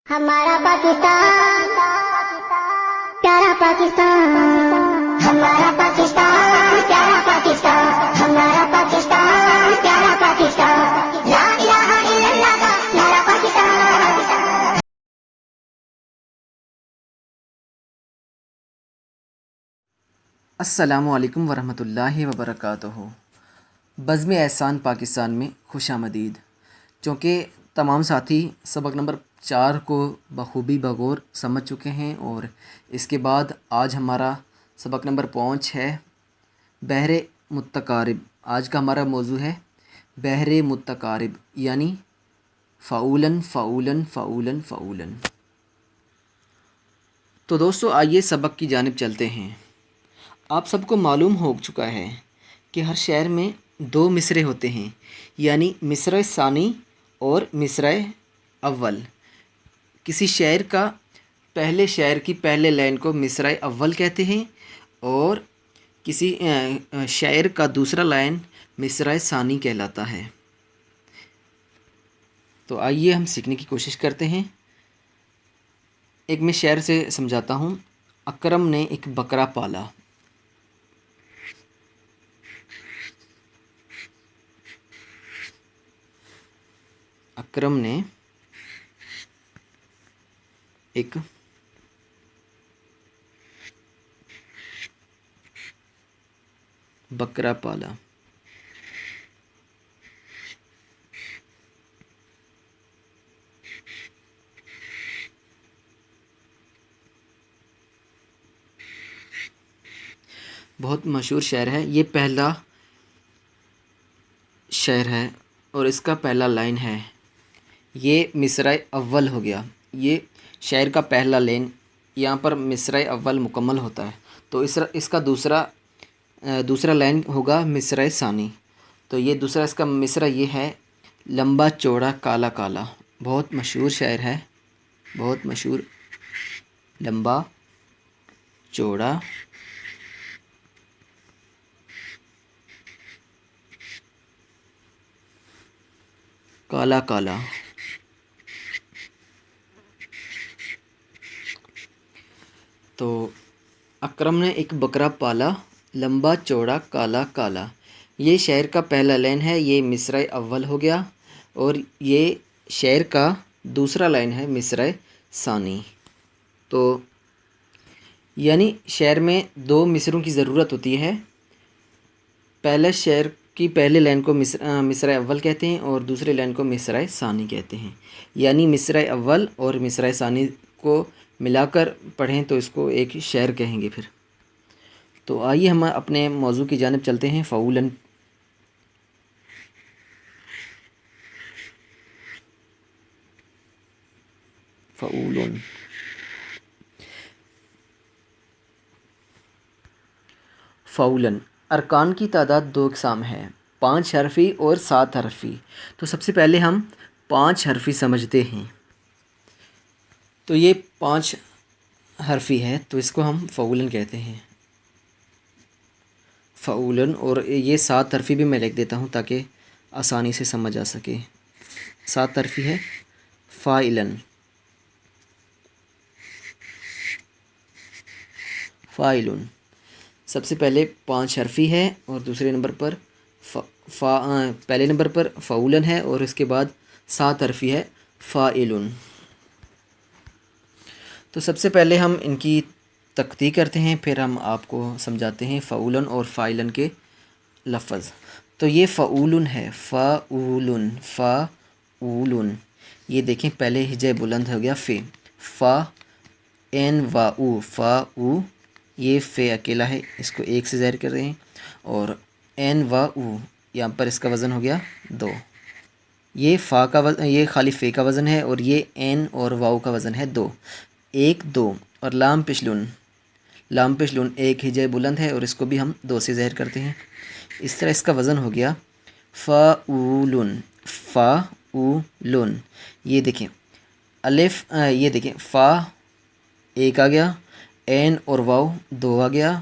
ہمارا پاکستان پیارا پاکستان، ہمارا پاکستان پیارا پاکستان، ہمارا پاکستان پیارا پاکستان، لا الہ الا اللہ کا پیارا پاکستان۔ السلام علیکم ورحمۃ اللہ وبرکاتہ۔ بزم احسان پاکستان میں خوش آمدید۔ چونکہ تمام ساتھی سبق نمبر 4 کو بخوبی بغور سمجھ چکے ہیں، اور اس کے بعد آج ہمارا سبق نمبر 5 ہے بحر متقارب۔ آج کا ہمارا موضوع ہے بحر متقارب، یعنی فعولاً فعولاً فعولاً فعولاً۔ تو دوستو آئیے سبق کی جانب چلتے ہیں۔ آپ سب کو معلوم ہو چکا ہے کہ ہر شعر میں 2 مصرعے ہوتے ہیں، یعنی مصرع ثانی اور مصرع اول۔ کسی شعر کا پہلے شعر کی پہلے لائن کو مصرع اول کہتے ہیں، اور کسی شعر کا دوسرا لائن مصرع ثانی کہلاتا ہے۔ تو آئیے ہم سیکھنے کی کوشش کرتے ہیں۔ ایک میں شعر سے سمجھاتا ہوں۔ اکرم نے ایک بکرا پالا۔ اکرم نے ایک بکرا پالا۔ بہت مشہور شعر ہے، یہ پہلا شعر ہے اور اس کا پہلا لائن ہے۔ یہ مصرع اول ہو گیا، یہ شعر کا پہلا لائن، یہاں پر مصرع اول مکمل ہوتا ہے، تو اس کا دوسرا لائن ہوگا مصرع ثانی۔ تو یہ دوسرا اس کا مصرع یہ ہے، لمبا چوڑا کالا کالا۔ بہت مشہور شعر ہے، بہت مشہور۔ لمبا چوڑا کالا کالا۔ تو اکرم نے ایک بکرا پالا، لمبا چوڑا کالا کالا، یہ شعر کا پہلا لائن ہے، یہ مصرع اول ہو گیا، اور یہ شعر کا دوسرا لائن ہے مصرع ثانی۔ تو یعنی شعر میں 2 مصرعوں کی ضرورت ہوتی ہے۔ پہلے شعر کی پہلے لائن کو مصرع اول کہتے ہیں، اور دوسرے لائن کو مصرع ثانی کہتے ہیں، یعنی مصرع اول اور مصرع ثانی کو ملا کر پڑھیں تو اس کو ایک شعر کہیں گے پھر۔ تو آئیے ہم اپنے موضوع کی جانب چلتے ہیں، فعولاً۔ فعولاً فعولاً ارکان کی تعداد 2 اقسام ہے، 5 حرفی اور 7 حرفی۔ تو سب سے پہلے ہم 5 حرفی سمجھتے ہیں۔ تو یہ 5 حرفی ہے، تو اس کو ہم فعولاً کہتے ہیں، فعولاً۔ اور یہ 7 حرفی بھی میں لکھ دیتا ہوں تاکہ آسانی سے سمجھ آ سکے۔ 7 حرفی ہے، فاعلاً، فاعلٌ۔ سب سے پہلے 5 حرفی ہے، اور دوسرے نمبر پر پہلے نمبر پر فعولاً ہے، اور اس کے بعد 7 حرفی ہے، فاعلٌ۔ تو سب سے پہلے ہم ان کی تقطیع کرتے ہیں، پھر ہم آپ کو سمجھاتے ہیں فعولاً اور فاعلاً کے لفظ۔ تو یہ فعولاً ہے، فعولاً فعولاً۔ یہ دیکھیں پہلے ہجے بلند ہو گیا فے، فا این وا او، فا او، یہ فے اکیلا ہے، اس کو 1 سے ظاہر کر رہے ہیں، اور این وا او، یہاں پر اس کا وزن ہو گیا 2۔ یہ فا کا وزن، یہ خالی فے کا وزن ہے، اور یہ این اور واؤ کا وزن ہے 2، 1 2۔ اور لام پشلن، لام پشلن 1 ہجے بلند ہے، اور اس کو بھی ہم 2 سے ظاہر کرتے ہیں۔ اس طرح اس کا وزن ہو گیا فعولن، فعولن۔ یہ دیکھیں الف، یہ دیکھیں فا 1 آ گیا، این اور واؤ 2 آ گیا،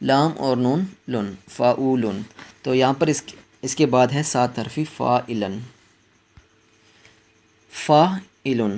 لام اور نون لن، فعولن۔ تو یہاں پر اس کے بعد ہے 7 حرفی، فاعلاً، فاعلاً،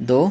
2।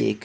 1।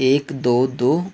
1 2 2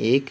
1।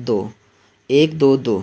2। 1 2 2।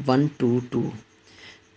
1 2 2।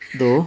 2,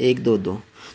1 2 2।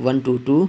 1 2 2,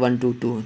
1 2 2।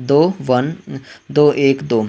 2 1 2 1 2।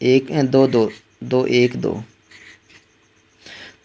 1 2 2 2 1 2।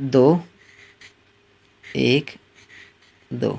2 1 2।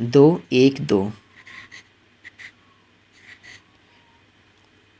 2 1 2।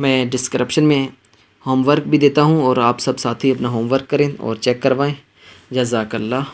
میں ڈسکرپشن میں ہوم ورک بھی دیتا ہوں، اور آپ سب ساتھی اپنا ہوم ورک کریں اور چیک کروائیں۔ جزاک اللہ۔